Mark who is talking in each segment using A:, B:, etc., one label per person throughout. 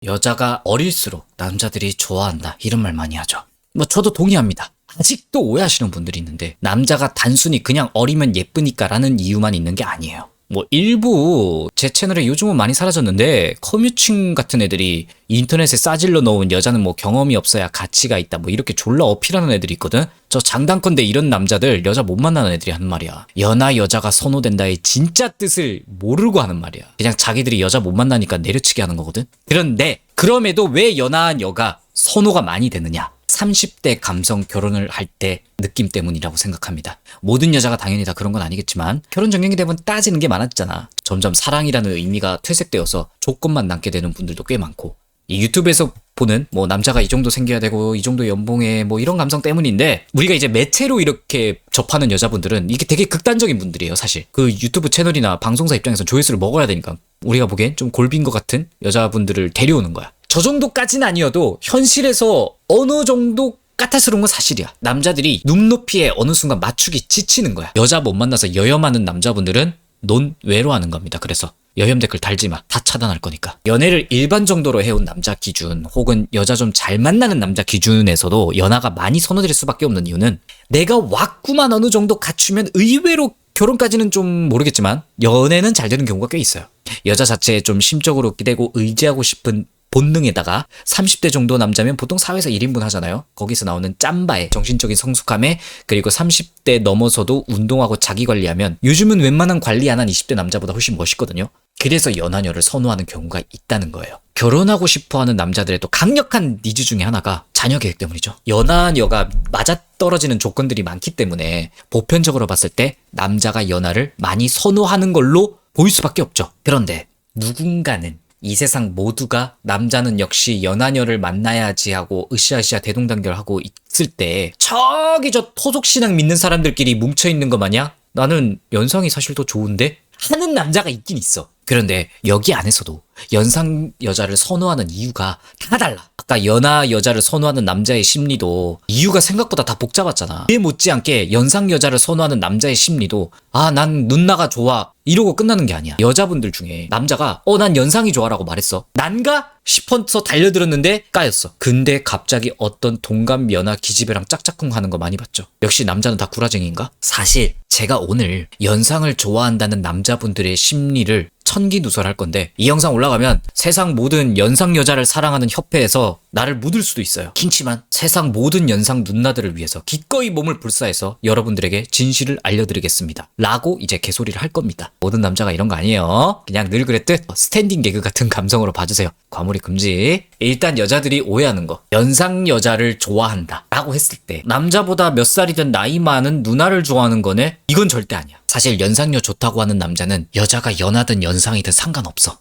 A: 여자가 어릴수록 남자들이 좋아한다 이런 말 많이 하죠. 뭐 저도 동의합니다. 아직도 오해하시는 분들이 있는데 남자가 단순히 그냥 어리면 예쁘니까 라는 이유만 있는 게 아니에요. 뭐 일부 제 채널에 요즘은 많이 사라졌는데 커뮤층 같은 애들이 인터넷에 싸질러 놓은 여자는 뭐 경험이 없어야 가치가 있다 뭐 이렇게 졸라 어필하는 애들이 있거든. 저 장단컨대 이런 남자들 여자 못 만나는 애들이 하는 말이야. 연하 여자가 선호된다의 진짜 뜻을 모르고 하는 말이야. 그냥 자기들이 여자 못 만나니까 내려치게 하는 거거든. 그런데 그럼에도 왜 연하한 여가 선호가 많이 되느냐? 30대 감성 결혼을 할 때 느낌 때문이라고 생각합니다. 모든 여자가 당연히 다 그런 건 아니겠지만 결혼 전경이 되면 따지는 게 많아지잖아. 점점 사랑이라는 의미가 퇴색되어서 조건만 남게 되는 분들도 꽤 많고, 이 유튜브에서 보는 뭐 남자가 이 정도 생겨야 되고 이 정도 연봉에 뭐 이런 감성 때문인데, 우리가 이제 매체로 이렇게 접하는 여자분들은 이게 되게 극단적인 분들이에요. 사실 그 유튜브 채널이나 방송사 입장에서 조회수를 먹어야 되니까 우리가 보기엔 좀 골빈 것 같은 여자분들을 데려오는 거야. 저 정도까지는 아니어도 현실에서 어느 정도 까탈스러운 건 사실이야. 남자들이 눈높이에 어느 순간 맞추기 지치는 거야. 여자 못 만나서 여염하는 남자분들은 논외로하는 겁니다. 그래서 여염 댓글 달지 마. 다 차단할 거니까. 연애를 일반 정도로 해온 남자 기준 혹은 여자 좀 잘 만나는 남자 기준에서도 연하가 많이 선호될 수밖에 없는 이유는, 내가 왔구만 어느 정도 갖추면 의외로 결혼까지는 좀 모르겠지만 연애는 잘 되는 경우가 꽤 있어요. 여자 자체에 좀 심적으로 기대고 의지하고 싶은 본능에다가 30대 정도 남자면 보통 사회에서 1인분 하잖아요. 거기서 나오는 짬바에 정신적인 성숙함에, 그리고 30대 넘어서도 운동하고 자기 관리하면 요즘은 웬만한 관리 안 한 20대 남자보다 훨씬 멋있거든요. 그래서 연하녀를 선호하는 경우가 있다는 거예요. 결혼하고 싶어하는 남자들의 또 강력한 니즈 중에 하나가 자녀 계획 때문이죠. 연하녀가 맞아떨어지는 조건들이 많기 때문에 보편적으로 봤을 때 남자가 연하를 많이 선호하는 걸로 보일 수밖에 없죠. 그런데 누군가는, 이 세상 모두가 남자는 역시 연하녀를 만나야지 하고 으쌰으쌰 대동단결하고 있을 때 저기 저 토속신앙 믿는 사람들끼리 뭉쳐있는 거 마냥 나는 연상이 사실 더 좋은데 하는 남자가 있긴 있어. 그런데 여기 안에서도 연상 여자를 선호하는 이유가 다 달라. 아까 연하 여자를 선호하는 남자의 심리도 이유가 생각보다 다 복잡하잖아. 이에 못지않게 연상 여자를 선호하는 남자의 심리도 난 누나가 좋아 이러고 끝나는 게 아니야. 여자분들 중에 남자가 난 연상이 좋아라고 말했어. 난가 싶어서 달려들었는데 까였어. 근데 갑자기 어떤 동갑 연하 기집애랑 짝짝꿍 하는 거 많이 봤죠. 역시 남자는 다 구라쟁이인가? 사실 제가 오늘 연상을 좋아한다는 남자분들의 심리를 천기누설할 건데, 이 영상 올라가면 세상 모든 연상 여자를 사랑하는 협회에서 나를 묻을 수도 있어요. 킹치만 세상 모든 연상 누나들을 위해서 기꺼이 몸을 불사해서 여러분들에게 진실을 알려드리겠습니다 라고 이제 개소리를 할 겁니다. 모든 남자가 이런 거 아니에요. 그냥 늘 그랬듯 스탠딩 개그 같은 감성으로 봐주세요. 과몰입 금지. 일단 여자들이 오해하는 거, 연상 여자를 좋아한다 라고 했을 때 남자보다 몇 살이든 나이 많은 누나를 좋아하는 거네? 이건 절대 아니야. 사실 연상녀 좋다고 하는 남자는 여자가 연하든 연상이든 상관없어.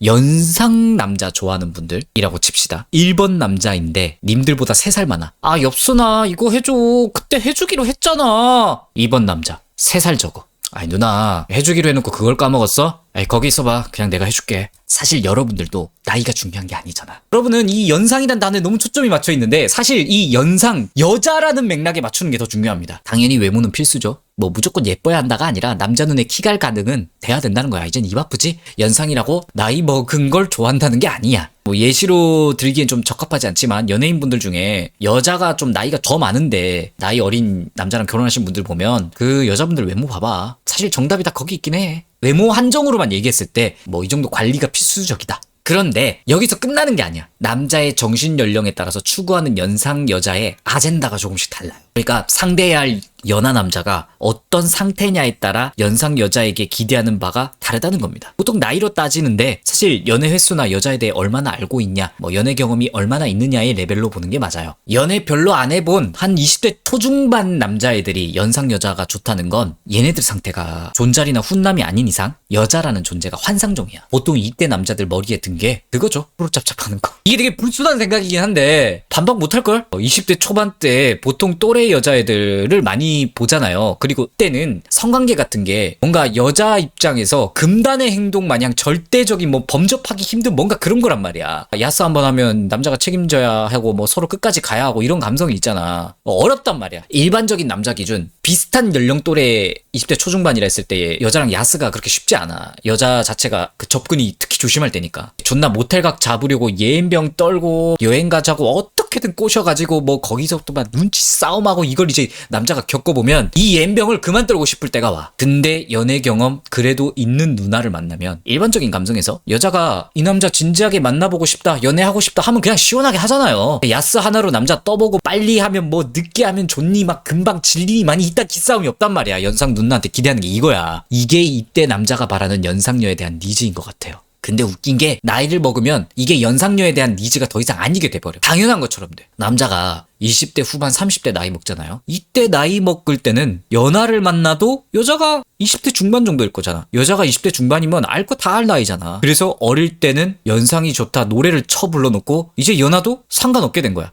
A: 연상 남자 좋아하는 분들이라고 칩시다. 1번 남자인데 님들보다 3살 많아. 엽순아 이거 해줘. 그때 해주기로 했잖아. 2번 남자 3살 적어. 누나 해주기로 해놓고 그걸 까먹었어? 거기 있어봐. 그냥 내가 해줄게. 사실 여러분들도 나이가 중요한 게 아니잖아. 여러분은 이 연상이란 단어에 너무 초점이 맞춰 있는데 사실 이 연상 여자라는 맥락에 맞추는 게 더 중요합니다. 당연히 외모는 필수죠. 뭐 무조건 예뻐야 한다가 아니라 남자 눈에 키갈 가능은 돼야 된다는 거야. 이젠 입 아프지? 연상이라고 나이 먹은 걸 좋아한다는 게 아니야. 뭐 예시로 들기엔 좀 적합하지 않지만 연예인분들 중에 여자가 좀 나이가 더 많은데 나이 어린 남자랑 결혼하신 분들 보면 그 여자분들 외모 봐봐. 사실 정답이 다 거기 있긴 해. 외모 한정으로만 얘기했을 때 뭐 이 정도 관리가 필수적이다. 그런데 여기서 끝나는 게 아니야. 남자의 정신 연령에 따라서 추구하는 연상 여자의 아젠다가 조금씩 달라요. 그러니까 상대해야 할 연하 남자가 어떤 상태냐에 따라 연상 여자에게 기대하는 바가 다르다는 겁니다. 보통 나이로 따지는데 사실 연애 횟수나 여자에 대해 얼마나 알고 있냐, 뭐 연애 경험이 얼마나 있느냐의 레벨로 보는 게 맞아요. 연애 별로 안 해본 한 20대 초중반 남자애들이 연상 여자가 좋다는 건 얘네들 상태가 존잘이나 훈남이 아닌 이상 여자라는 존재가 환상종이야. 보통 이때 남자들 머리에 든 게 그거죠. 프로짭짭하는 거. 이게 되게 불순한 생각이긴 한데 반박 못할걸? 20대 초반 때 보통 또래 여자애들을 많이 많이 보잖아요. 그리고 그때는 성관계 같은 게 뭔가 여자 입장에서 금단의 행동 마냥 절대적인 뭐 범접하기 힘든 뭔가 그런 거란 말이야. 야스 한번 하면 남자가 책임져야 하고 뭐 서로 끝까지 가야 하고 이런 감성이 있잖아. 어렵단 말이야. 일반적인 남자 기준 비슷한 연령 또래 20대 초중반이라 했을 때 여자랑 야스가 그렇게 쉽지 않아. 여자 자체가 그 접근이 특히 조심할 때니까. 존나 모텔각 잡으려고 예인병 떨고 여행 가자고 어떻게든 꼬셔가지고 뭐 거기서부터 막 눈치 싸움하고 이걸 이제 남자가 겪어보면 이 예인병을 그만 떨고 싶을 때가 와. 근데 연애 경험 그래도 있는 누나를 만나면 일반적인 감성에서 여자가 이 남자 진지하게 만나보고 싶다, 연애하고 싶다 하면 그냥 시원하게 하잖아요. 야스 하나로 남자 떠보고 빨리 하면 뭐 늦게 하면 좋니 막 금방 질리니 많이 이딴 기싸움이 없단 말이야. 연상 누나한테 기대하는 게 이거야. 이게 이때 남자가 바라는 연상녀에 대한 니즈인 것 같아요. 근데 웃긴 게 나이를 먹으면 이게 연상녀에 대한 니즈가 더 이상 아니게 돼버려. 당연한 것처럼 돼. 남자가 20대 후반 30대 나이 먹잖아요. 이때 나이 먹을 때는 연하를 만나도 여자가 20대 중반 정도일 거잖아. 여자가 20대 중반이면 알 거 다 알 나이잖아. 그래서 어릴 때는 연상이 좋다 노래를 쳐 불러놓고 이제 연하도 상관없게 된 거야.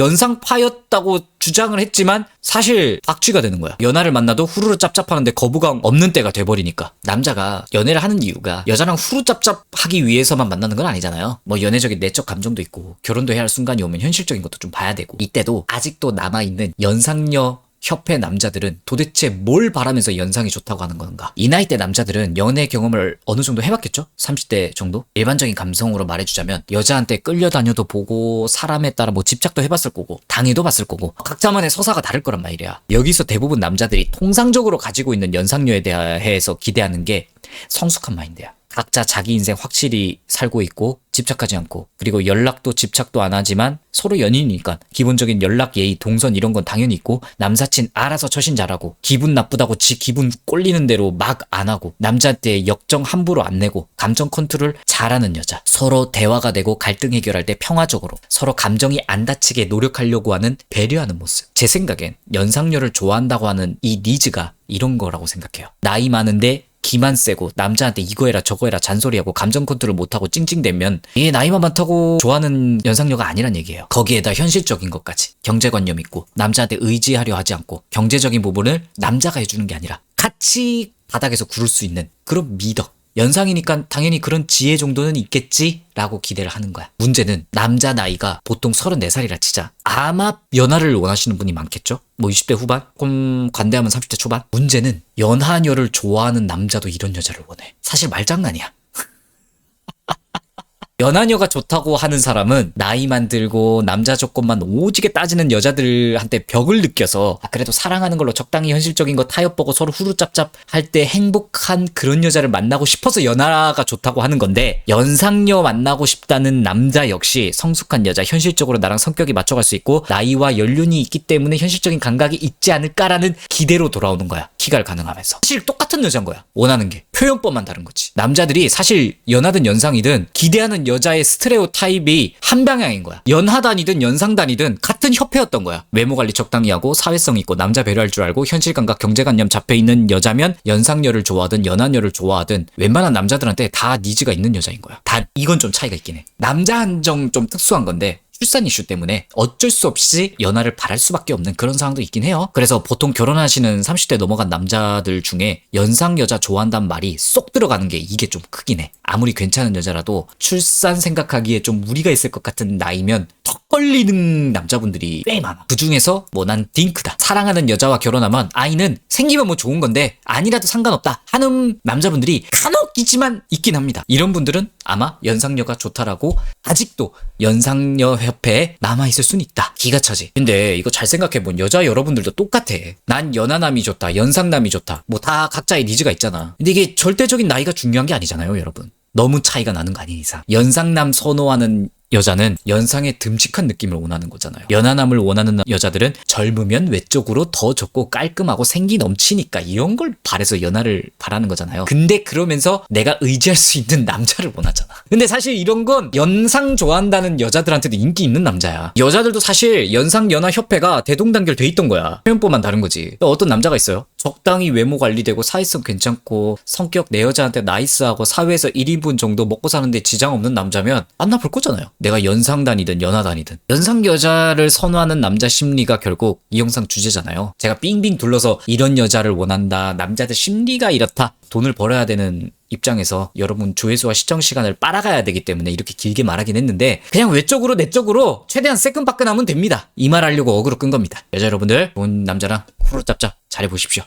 A: 연상파였다고 주장을 했지만 사실 악취가 되는 거야. 연하를 만나도 후루루 짭짭하는데 거부감 없는 때가 돼버리니까. 남자가 연애를 하는 이유가 여자랑 후루 짭짭하기 위해서만 만나는 건 아니잖아요. 뭐 연애적인 내적 감정도 있고 결혼도 해야 할 순간이 오면 현실적인 것도 좀 봐야 되고. 이때도 아직도 남아있는 연상녀 협회 남자들은 도대체 뭘 바라면서 연상이 좋다고 하는 건가? 이 나이 때 남자들은 연애 경험을 어느 정도 해봤겠죠? 30대 정도? 일반적인 감성으로 말해주자면 여자한테 끌려다녀도 보고 사람에 따라 뭐 집착도 해봤을 거고 당해도 봤을 거고 각자만의 서사가 다를 거란 말이야. 여기서 대부분 남자들이 통상적으로 가지고 있는 연상녀에 대해서 기대하는 게 성숙한 마인드야. 각자 자기 인생 확실히 살고 있고 집착하지 않고 그리고 연락도 집착도 안 하지만 서로 연인이니까 기본적인 연락 예의 동선 이런 건 당연히 있고 남사친 알아서 처신 잘하고 기분 나쁘다고 지 기분 꼴리는 대로 막 안 하고 남자한테 역정 함부로 안 내고 감정 컨트롤 잘하는 여자 서로 대화가 되고 갈등 해결할 때 평화적으로 서로 감정이 안 다치게 노력하려고 하는 배려하는 모습. 제 생각엔 연상녀를 좋아한다고 하는 이 니즈가 이런 거라고 생각해요. 나이 많은데 기만 세고 남자한테 이거 해라 저거 해라 잔소리하고 감정 컨트롤 못하고 찡찡대면 이게 나이만 많다고 좋아하는 연상녀가 아니란 얘기예요. 거기에다 현실적인 것까지 경제관념 있고 남자한테 의지하려 하지 않고 경제적인 부분을 남자가 해주는 게 아니라 같이 바닥에서 구를 수 있는 그런 미덕. 연상이니까 당연히 그런 지혜 정도는 있겠지라고 기대를 하는 거야. 문제는 남자 나이가 보통 34살이라 치자. 아마 연하를 원하시는 분이 많겠죠? 뭐 20대 후반? 관대하면 30대 초반? 문제는 연하녀를 좋아하는 남자도 이런 여자를 원해. 사실 말장난이야. 연하녀가 좋다고 하는 사람은 나이만 들고 남자 조건만 오지게 따지는 여자들한테 벽을 느껴서 그래도 사랑하는 걸로 적당히 현실적인 거 타협보고 서로 후루짭짭 할 때 행복한 그런 여자를 만나고 싶어서 연하가 좋다고 하는 건데 연상녀 만나고 싶다는 남자 역시 성숙한 여자 현실적으로 나랑 성격이 맞춰갈 수 있고 나이와 연륜이 있기 때문에 현실적인 감각이 있지 않을까라는 기대로 돌아오는 거야. 키갈 가능하면서. 사실 똑같은 여자인 거야. 원하는 게. 표현법만 다른 거지. 남자들이 사실 연하든 연상이든 기대하는 여자의 스테레오 타입이 한 방향인 거야. 연하단이든 연상단이든 같은 협회였던 거야. 외모 관리 적당히 하고 사회성 있고 남자 배려할 줄 알고 현실 감각 경제관념 잡혀있는 여자면 연상녀를 좋아하든 연하녀를 좋아하든 웬만한 남자들한테 다 니즈가 있는 여자인 거야. 단 이건 좀 차이가 있긴 해. 남자 한정 좀 특수한 건데 출산 이슈 때문에 어쩔 수 없이 연하를 바랄 수밖에 없는 그런 상황도 있긴 해요. 그래서 보통 결혼하시는 30대 넘어간 남자들 중에 연상 여자 좋아한다는 말이 쏙 들어가는 게 이게 좀 크긴 해. 아무리 괜찮은 여자라도 출산 생각하기에 좀 무리가 있을 것 같은 나이면 턱 걸리는 남자분들이 꽤 많아. 그 중에서 뭐 난 딩크다. 사랑하는 여자와 결혼하면 아이는 생기면 뭐 좋은 건데 아니라도 상관없다 하는 남자분들이 간혹이지만 있긴 합니다. 이런 분들은 아마 연상녀가 좋다라고 아직도 연상녀 협회에 남아있을 수는 있다. 기가 차지. 근데 이거 잘 생각해본 여자 여러분들도 똑같아. 난 연하남이 좋다. 연상남이 좋다. 뭐 다 각자의 니즈가 있잖아. 근데 이게 절대적인 나이가 중요한 게 아니잖아요, 여러분. 너무 차이가 나는 거 아닌 이상. 연상남 선호하는 여자는 연상의 듬직한 느낌을 원하는 거잖아요. 연하남을 원하는 여자들은 젊으면 외적으로 더 좋고 깔끔하고 생기 넘치니까 이런 걸 바래서 연하를 바라는 거잖아요. 근데 그러면서 내가 의지할 수 있는 남자를 원하잖아. 근데 사실 이런 건 연상 좋아한다는 여자들한테도 인기 있는 남자야. 여자들도 사실 연상연하협회가 대동단결 돼 있던 거야. 표현법만 다른 거지. 어떤 남자가 있어요. 적당히 외모 관리되고 사회성 괜찮고 성격 내 여자한테 나이스하고 사회에서 1인분 정도 먹고 사는데 지장 없는 남자면 만나볼 거잖아요. 내가 연상단이든 연하단이든. 연상 여자를 선호하는 남자 심리가 결국 이 영상 주제잖아요. 제가 빙빙 둘러서 이런 여자를 원한다. 남자들 심리가 이렇다. 돈을 벌어야 되는 입장에서 여러분 조회수와 시청 시간을 빨아가야 되기 때문에 이렇게 길게 말하긴 했는데 그냥 외적으로 내적으로 최대한 새끈바끈하면 됩니다. 이 말 하려고 어그로 끈 겁니다. 여자 여러분들 좋은 남자랑 후루짭짭 잘해보십시오.